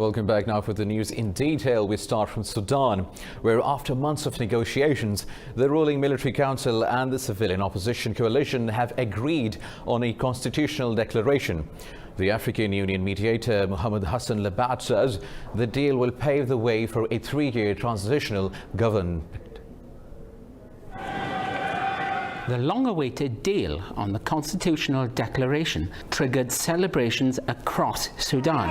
Welcome back now for the news in detail. We start from Sudan, where after months of negotiations, the ruling military council and the civilian opposition coalition have agreed on a constitutional declaration. The African Union mediator Mohamed Hassan Labat says the deal will pave the way for a 3-year transitional government. The long-awaited deal on the constitutional declaration triggered celebrations across Sudan.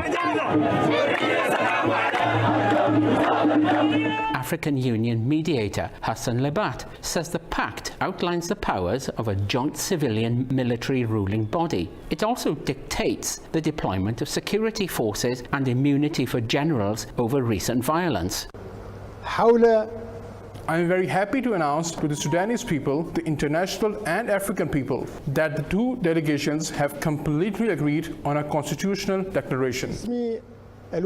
African Union mediator Hassan Labat says the pact outlines the powers of a joint civilian military ruling body. It also dictates the deployment of security forces and immunity for generals over recent violence. I am very happy to announce to the Sudanese people, the international and African people, that the two delegations have completely agreed on a constitutional declaration. The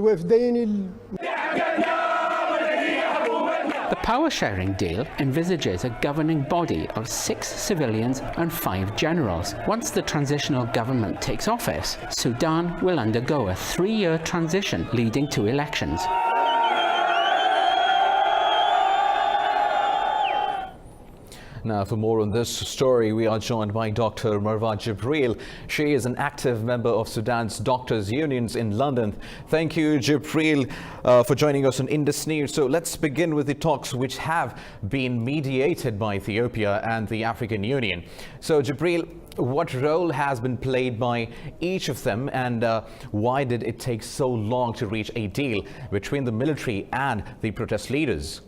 power-sharing deal envisages a governing body of 6 civilians and 5 generals. Once the transitional government takes office, Sudan will undergo a 3-year transition leading to elections. Now, for more on this story, we are joined by Dr. Marwa Jibril. She is an active member of Sudan's doctors' unions in London. Thank you, Jibril, for joining us on Indus News. So let's begin with the talks which have been mediated by Ethiopia and the African Union. So, Jibril, what role has been played by each of them, and why did it take so long to reach a deal between the military and the protest leaders?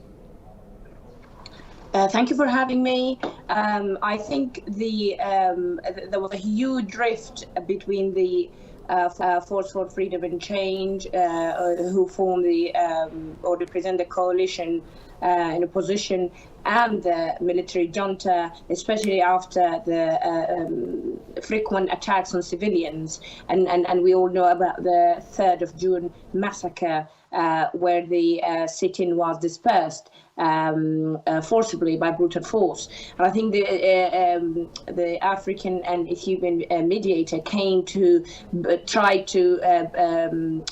Thank you for having me. I think there was a huge rift between the Force for Freedom and Change, who form or represent the coalition in opposition, and the military junta, especially after the frequent attacks on civilians. And we all know about the 3rd of June massacre, where the sit-in was dispersed forcibly by brutal force. And I think the African and Ethiopian mediator came to try to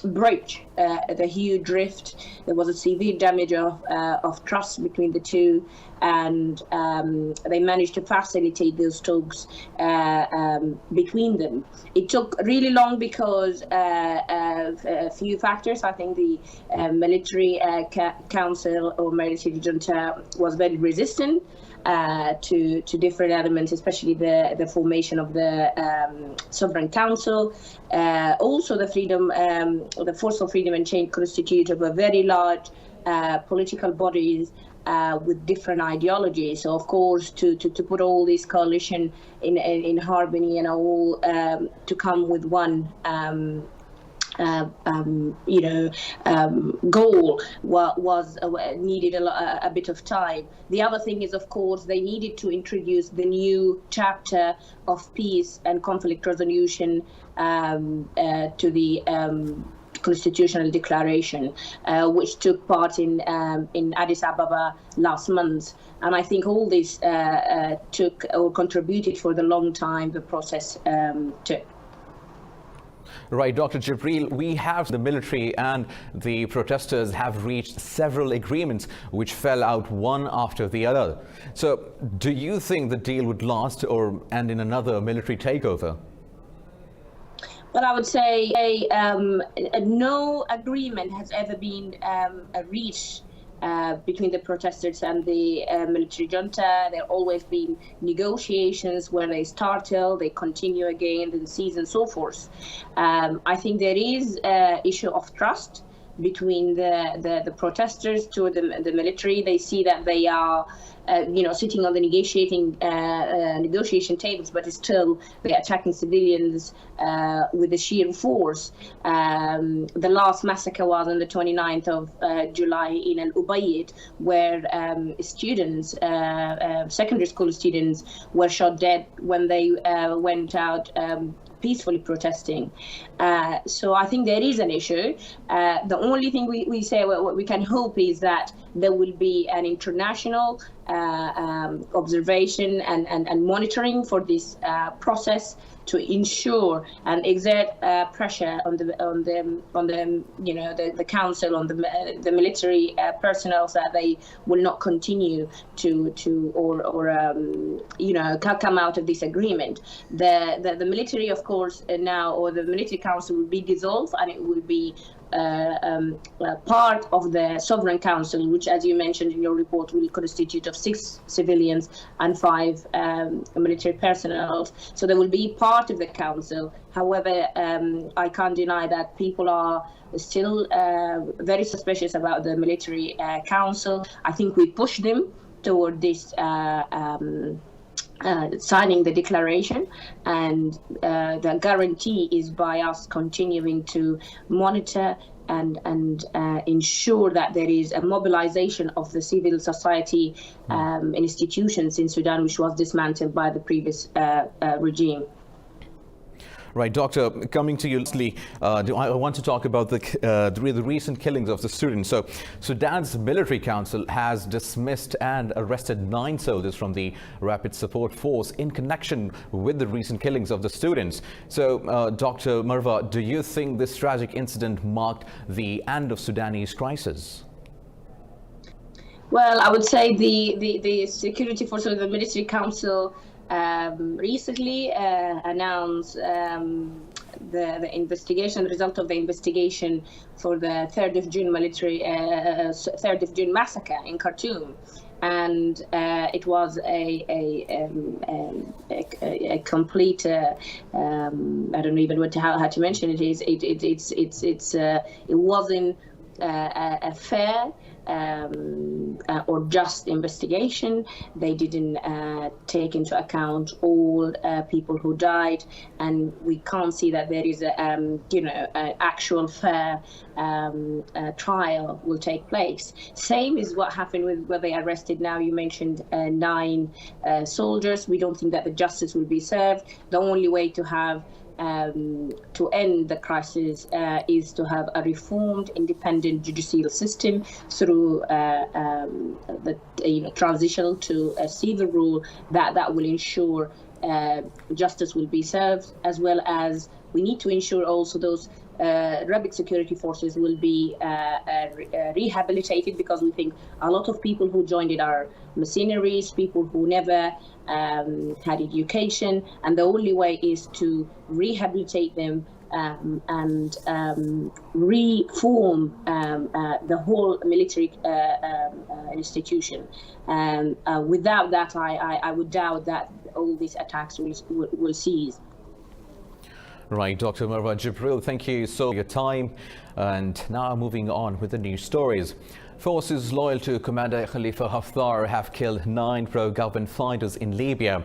bridge the huge rift. There was a severe damage of trust between the two, and they managed to facilitate those talks between them. It took really long because a few factors. I think the military council or military junta was very resistant to different elements, especially the formation of the Sovereign Council. Also, the Force for Freedom and Change constituted of a very large political bodies with different ideologies. So, of course, to put all this coalition in harmony and all to come with one goal was needed a bit of time. The other thing is, of course, they needed to introduce the new chapter of peace and conflict resolution to the constitutional declaration, which took part in Addis Ababa last month. And I think all this took or contributed for the long time the process took. Right, Dr. Jibril, we have the military and the protesters have reached several agreements which fell out one after the other. So do you think the deal would last or end in another military takeover? Well, I would say no agreement has ever been reached between the protesters and the military junta. There have always been negotiations where they start till they continue again, then cease and so forth. I think there is an issue of trust between the protesters to the military. They see that they are sitting on the negotiation tables, but still they're attacking civilians with the sheer force. The last massacre was on the 29th of July in Al Ubaid, where students, secondary school students, were shot dead when they went out peacefully protesting. So I think there is an issue. The only thing we say, what we can hope is that there will be an international observation and monitoring for this process to ensure and exert pressure on the council, on the military personnel, that they will not continue to come out of this agreement. The military, of course, now, or the military council will be dissolved, and it will be part of the Sovereign Council, which, as you mentioned in your report, will constitute of 6 civilians and 5 military personnel. So they will be part of the council. However, I can't deny that people are still very suspicious about the military council. I think we pushed them toward this signing the declaration, and the guarantee is by us continuing to monitor and ensure that there is a mobilization of the civil society institutions in Sudan, which was dismantled by the previous regime. Right, Doctor, coming to you, Leslie, I want to talk about the recent killings of the students. So, Sudan's military council has dismissed and arrested 9 soldiers from the Rapid Support Force in connection with the recent killings of the students. So, Dr. Marwa, do you think this tragic incident marked the end of Sudanese crisis? Well, I would say the security forces of the military council recently announced the investigation, the result of the investigation for the 3rd of June massacre in Khartoum, and it was a complete I don't know even how to mention it. It wasn't a fair or just investigation. They didn't take into account all people who died, and we can't see that there is an actual fair trial will take place. Same is what happened with where they arrested. Now you mentioned 9 soldiers. We don't think that the justice will be served. The only way to have to end the crisis is to have a reformed, independent judicial system through the transition to a civil rule that will ensure justice will be served, as well as we need to ensure also those rapid security forces will be rehabilitated, because we think a lot of people who joined it are mercenaries, people who never had education, and the only way is to rehabilitate them and reform the whole military institution. Without that, I would doubt that all these attacks will cease. Right, Dr. Marwa Jibril, thank you so much for your time. And now moving on with the news stories. Forces loyal to Commander Khalifa Haftar have killed 9 pro-government fighters in Libya.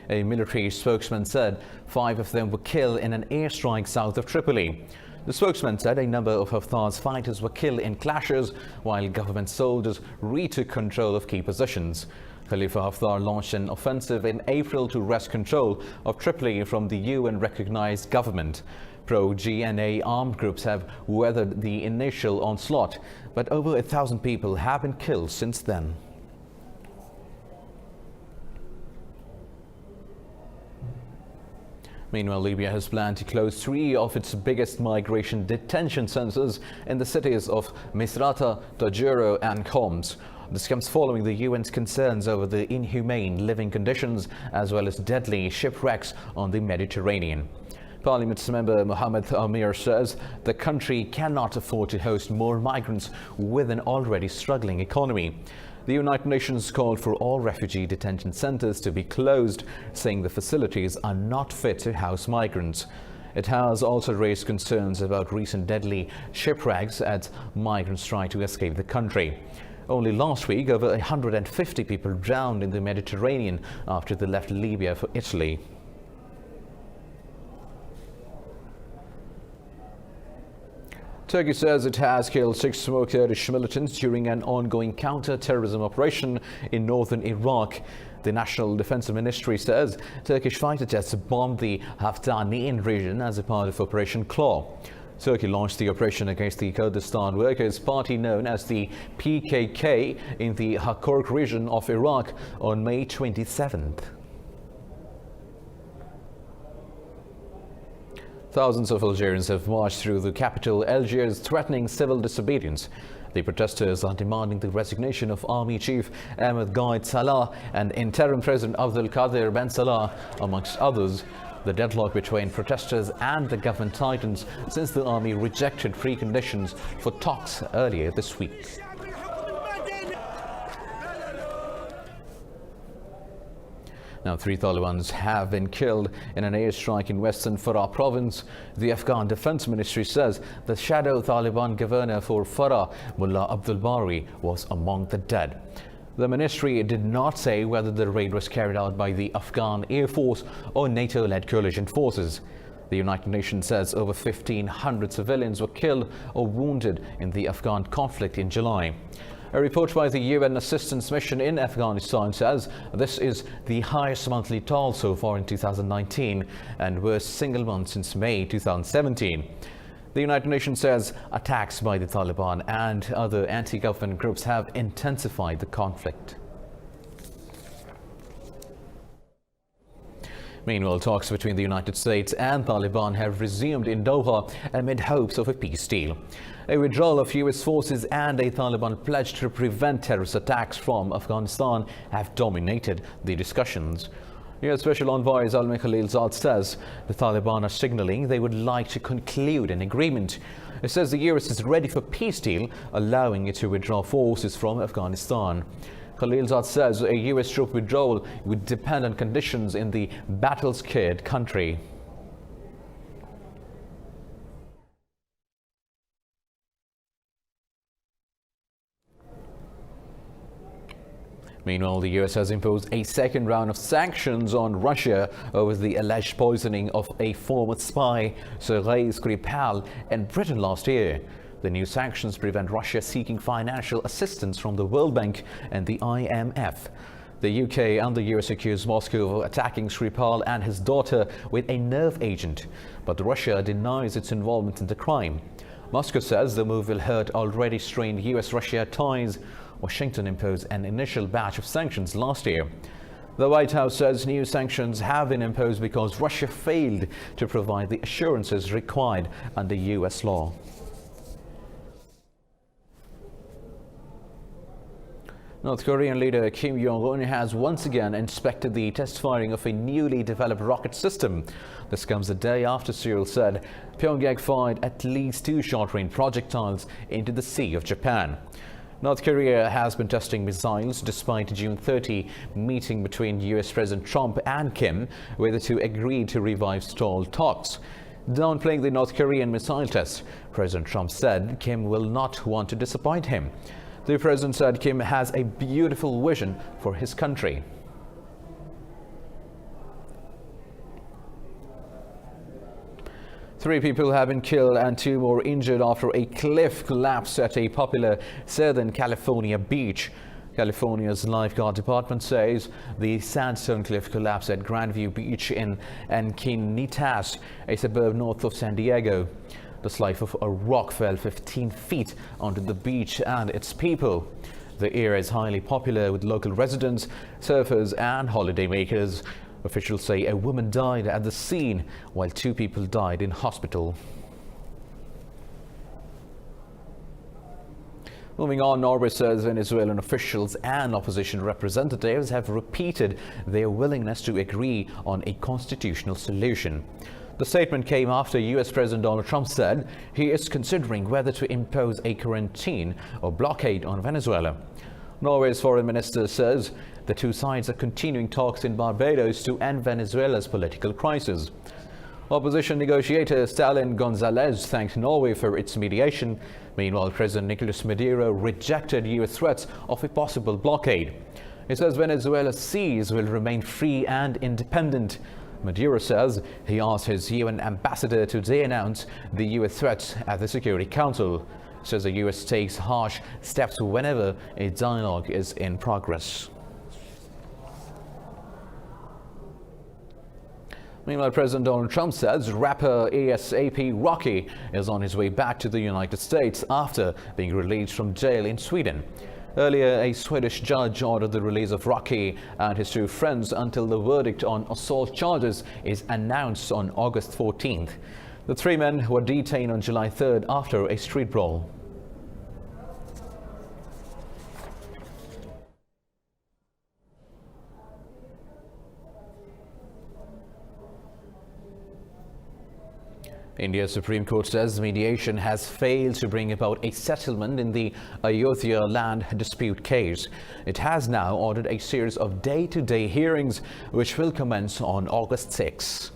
A military spokesman said 5 of them were killed in an airstrike south of Tripoli. The spokesman said a number of Haftar's fighters were killed in clashes, while government soldiers retook control of key positions. Khalifa Haftar launched an offensive in April to wrest control of Tripoli from the UN-recognized government. Pro-GNA armed groups have weathered the initial onslaught, but over 1,000 people have been killed since then. Meanwhile, Libya has planned to close 3 of its biggest migration detention centers in the cities of Misrata, Tajuro and Homs. This comes following the UN's concerns over the inhumane living conditions as well as deadly shipwrecks on the Mediterranean. Parliament's member Mohammed Amir says the country cannot afford to host more migrants with an already struggling economy. The United Nations called for all refugee detention centers to be closed, saying the facilities are not fit to house migrants. It has also raised concerns about recent deadly shipwrecks as migrants try to escape the country. Only last week, over 150 people drowned in the Mediterranean after they left Libya for Italy. Turkey says it has killed 6 Kurdish militants during an ongoing counter-terrorism operation in northern Iraq. The National Defense Ministry says Turkish fighter jets bombed the Haftanian region as a part of Operation Claw. Turkey launched the operation against the Kurdistan Workers' Party known as the PKK in the Kirkuk region of Iraq on May 27th. Thousands of Algerians have marched through the capital, Algiers, threatening civil disobedience. The protesters are demanding the resignation of Army Chief Ahmed Gaid Salah and Interim President Abdul Qadir Ben Salah, amongst others. The deadlock between protesters and the government tightens since the army rejected preconditions for talks earlier this week. Now, 3 Talibans have been killed in an airstrike in western Farah province. The Afghan Defense Ministry says the shadow Taliban governor for Farah, Mullah Abdul Bari, was among the dead. The ministry did not say whether the raid was carried out by the Afghan Air Force or NATO-led coalition forces. The United Nations says over 1,500 civilians were killed or wounded in the Afghan conflict in July. A report by the UN Assistance Mission in Afghanistan says this is the highest monthly toll so far in 2019 and worst single month since May 2017. The United Nations says attacks by the Taliban and other anti-government groups have intensified the conflict. Meanwhile, talks between the United States and Taliban have resumed in Doha amid hopes of a peace deal. A withdrawal of US forces and a Taliban pledge to prevent terrorist attacks from Afghanistan have dominated the discussions. US Special Envoy Zalmay Khalilzad says the Taliban are signaling they would like to conclude an agreement. It says the US is ready for a peace deal, allowing it to withdraw forces from Afghanistan. Khalilzad says a US troop withdrawal would depend on conditions in the battle-scared country. Meanwhile, the US has imposed a second round of sanctions on Russia over the alleged poisoning of a former spy, Sergei Skripal, in Britain last year. The new sanctions prevent Russia seeking financial assistance from the World Bank and the IMF. The UK and the US accuse Moscow of attacking Skripal and his daughter with a nerve agent, but Russia denies its involvement in the crime. Moscow says the move will hurt already strained US-Russia ties. Washington imposed an initial batch of sanctions last year. The White House says new sanctions have been imposed because Russia failed to provide the assurances required under US law. North Korean leader Kim Jong-un has once again inspected the test firing of a newly developed rocket system. This comes a day after Seoul said Pyongyang fired at least 2 short-range projectiles into the Sea of Japan. North Korea has been testing missiles despite June 30 meeting between US President Trump and Kim, where the two agreed to revive stalled talks. Downplaying the North Korean missile test, President Trump said Kim will not want to disappoint him. The president said Kim has a beautiful vision for his country. Three people have been killed and 2 more injured after a cliff collapsed at a popular Southern California beach. California's lifeguard department says the sandstone cliff collapsed at Grandview Beach in Encinitas, a suburb north of San Diego. The slice of a rock fell 15 feet onto the beach and its people. The area is highly popular with local residents, surfers and holidaymakers. Officials say a woman died at the scene while 2 people died in hospital. Moving on, Norway says Venezuelan officials and opposition representatives have repeated their willingness to agree on a constitutional solution. The statement came after US President Donald Trump said he is considering whether to impose a quarantine or blockade on Venezuela. Norway's foreign minister says the 2 sides are continuing talks in Barbados to end Venezuela's political crisis. Opposition negotiator Stalin Gonzalez thanked Norway for its mediation. Meanwhile, President Nicolas Maduro rejected US threats of a possible blockade. He says Venezuela's seas will remain free and independent. Maduro says he asked his UN ambassador to denounce the US threats at the Security Council. Says the US takes harsh steps whenever a dialogue is in progress. Meanwhile, President Donald Trump says rapper ASAP Rocky is on his way back to the United States after being released from jail in Sweden. Earlier, a Swedish judge ordered the release of Rocky and his two friends until the verdict on assault charges is announced on August 14th. The three men were detained on July 3rd after a street brawl. India's Supreme Court says mediation has failed to bring about a settlement in the Ayodhya land dispute case. It has now ordered a series of day-to-day hearings which will commence on August 6.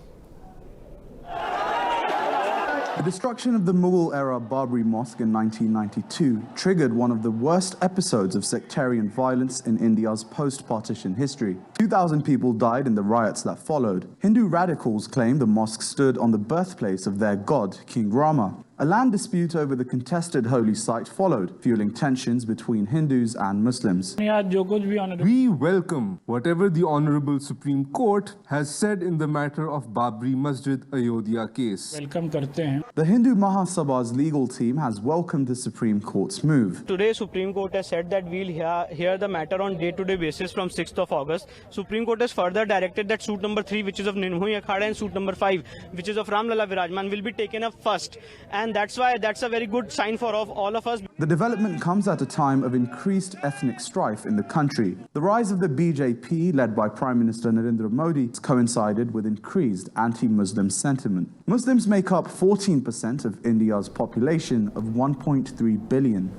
The destruction of the Mughal-era Babri Mosque in 1992 triggered one of the worst episodes of sectarian violence in India's post-partition history. 2,000 people died in the riots that followed. Hindu radicals claim the mosque stood on the birthplace of their god, King Rama. A land dispute over the contested holy site followed, fueling tensions between Hindus and Muslims. We welcome whatever the Honorable Supreme Court has said in the matter of Babri Masjid Ayodhya case. The Hindu Mahasabha's legal team has welcomed the Supreme Court's move. Today, Supreme Court has said that we'll hear the matter on day-to-day basis from 6th of August. Supreme Court has further directed that suit number 3, which is of Nirmohi Akhada, and suit number 5, which is of Ramlala Virajman, will be taken up first. And that's a very good sign for all of us. The development comes at a time of increased ethnic strife in the country. The rise of the BJP, led by Prime Minister Narendra Modi, coincided with increased anti-Muslim sentiment. Muslims make up 14% of India's population of 1.3 billion.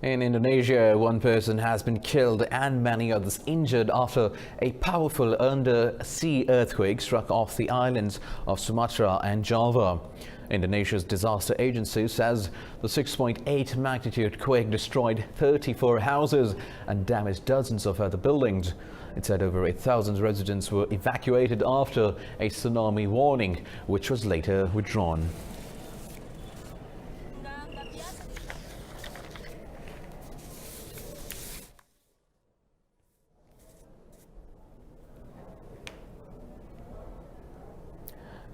In Indonesia, one person has been killed and many others injured after a powerful undersea earthquake struck off the islands of Sumatra and Java. Indonesia's disaster agency says the 6.8 magnitude quake destroyed 34 houses and damaged dozens of other buildings. It said over 1,000 residents were evacuated after a tsunami warning, which was later withdrawn.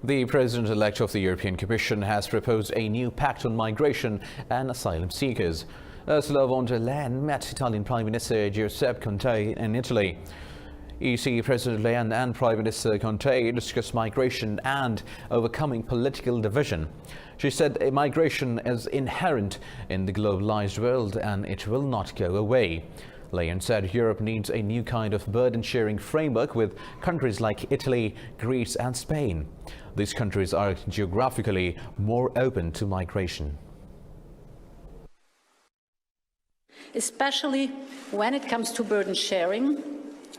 The President-elect of the European Commission has proposed a new pact on migration and asylum seekers. Ursula von der Leyen met Italian Prime Minister Giuseppe Conte in Italy. EC President Leyen and Prime Minister Conte discussed migration and overcoming political division. She said migration is inherent in the globalized world and it will not go away. Leyen said Europe needs a new kind of burden-sharing framework with countries like Italy, Greece and Spain. These countries are geographically more open to migration. Especially when it comes to burden sharing.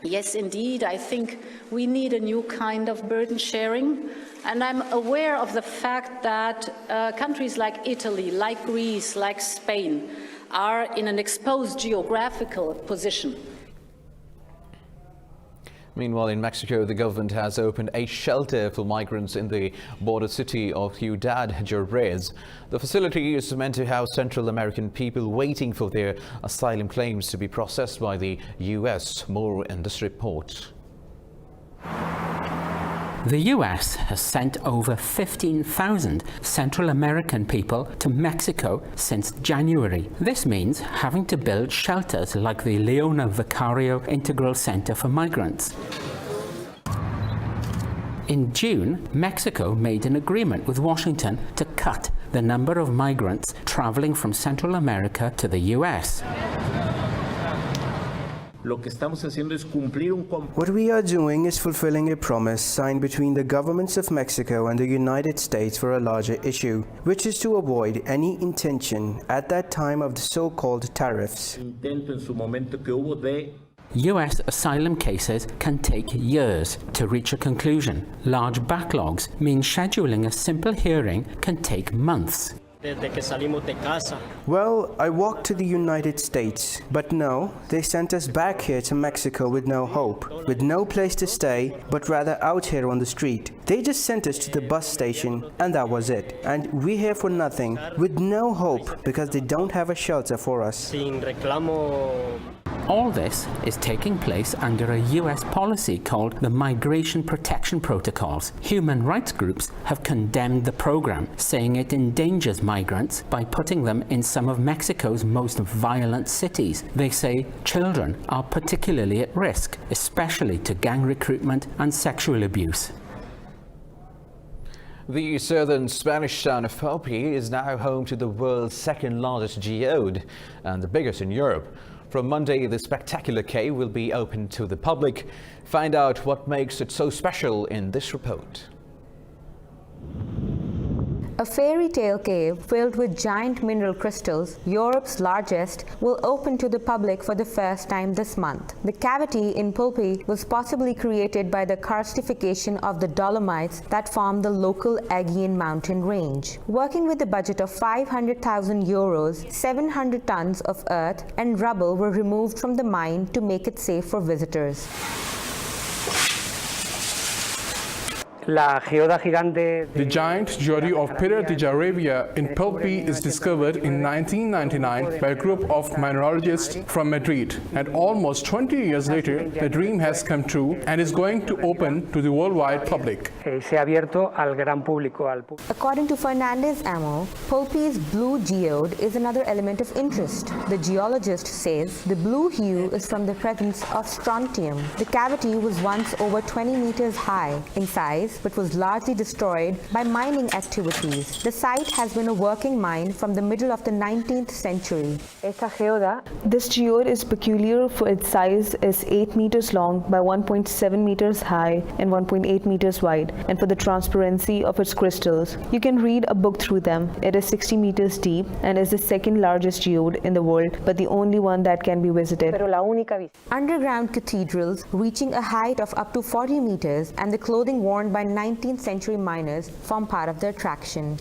Yes, indeed, I think we need a new kind of burden sharing. And I'm aware of the fact that countries like Italy, like Greece, like Spain are in an exposed geographical position. Meanwhile, in Mexico, the government has opened a shelter for migrants in the border city of Ciudad Juárez. The facility is meant to house Central American people waiting for their asylum claims to be processed by the U.S. More in this report. The US has sent over 15,000 Central American people to Mexico since January. This means having to build shelters like the Leona Vicario Integral Center for Migrants. In June, Mexico made an agreement with Washington to cut the number of migrants traveling from Central America to the US. What we are doing is fulfilling a promise signed between the governments of Mexico and the United States for a larger issue, which is to avoid any intention at that time of the so-called tariffs. US asylum cases can take years to reach a conclusion. Large backlogs mean scheduling a simple hearing can take months. Well, I walked to the United States, but no, they sent us back here to Mexico with no hope, with no place to stay, but rather out here on the street. They just sent us to the bus station, and that was it. And we're here for nothing, with no hope, because they don't have a shelter for us. All this is taking place under a US policy called the Migration Protection Protocols. Human rights groups have condemned the program, saying it endangers migrants by putting them in some of Mexico's most violent cities. They say children are particularly at risk, especially to gang recruitment and sexual abuse. The southern Spanish town of Bulletin is now home to the world's second largest geode and the biggest in Europe. From Monday, the spectacular cave will be open to the public. Find out what makes it so special in this report. A fairy tale cave filled with giant mineral crystals, Europe's largest, will open to the public for the first time this month. The cavity in Bulletin was possibly created by the karstification of the Dolomites that form the local Aegean mountain range. Working with a budget of 500,000 euros, 700 tons of earth and rubble were removed from the mine to make it safe for visitors. The giant geode of Piedra de Jaravia in Bulletin is discovered in 1999 by a group of mineralogists from Madrid. And almost 20 years later, the dream has come true and is going to open to the worldwide public. According to Fernandez Amo, Bulletin's blue geode is another element of interest. The geologist says the blue hue is from the presence of strontium. The cavity was once over 20 meters high in size, but was largely destroyed by mining activities. The site has been a working mine from the middle of the 19th century. This geode is peculiar for its size is 8 meters long by 1.7 meters high and 1.8 meters wide, and for the transparency of its crystals. You can read a book through them. It is 60 meters deep and is the second largest geode in the world, but the only one that can be visited. Underground cathedrals reaching a height of up to 40 meters and the clothing worn by 19th century miners form part of the attraction.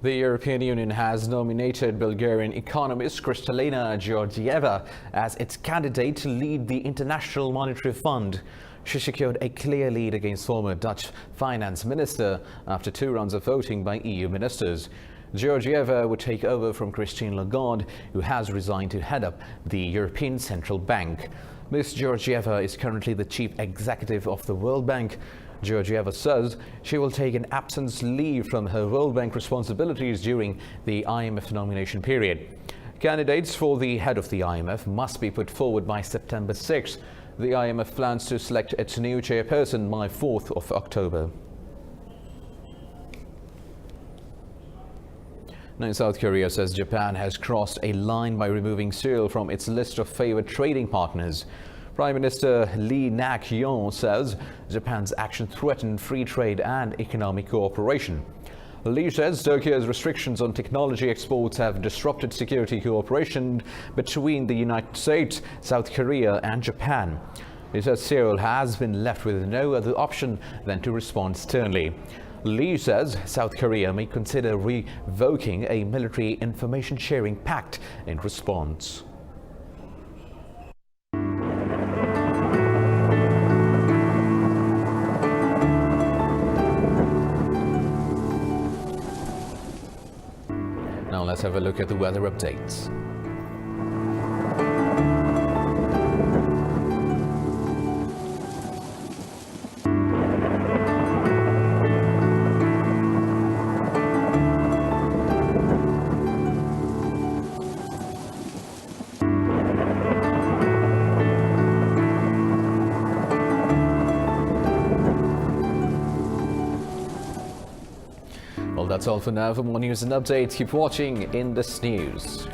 The European Union has nominated Bulgarian economist Kristalina Georgieva as its candidate to lead the International Monetary Fund. She secured a clear lead against former Dutch finance minister after 2 rounds of voting by EU ministers. Georgieva would take over from Christine Lagarde, who has resigned to head up the European Central Bank. Ms. Georgieva is currently the chief executive of the World Bank. Georgieva says she will take an absence leave from her World Bank responsibilities during the IMF nomination period. Candidates for the head of the IMF must be put forward by September 6th. The IMF plans to select its new chairperson by 4th of October. Now, South Korea says Japan has crossed a line by removing Seoul from its list of favored trading partners. Prime Minister Lee Nak-yeon says Japan's action threatened free trade and economic cooperation. Lee says Tokyo's restrictions on technology exports have disrupted security cooperation between the United States, South Korea and Japan. He says Seoul has been left with no other option than to respond sternly. Lee says South Korea may consider revoking a military information sharing pact in response. Now let's have a look at the weather updates. Well, that's all for now. For more news and updates, keep watching Indus News.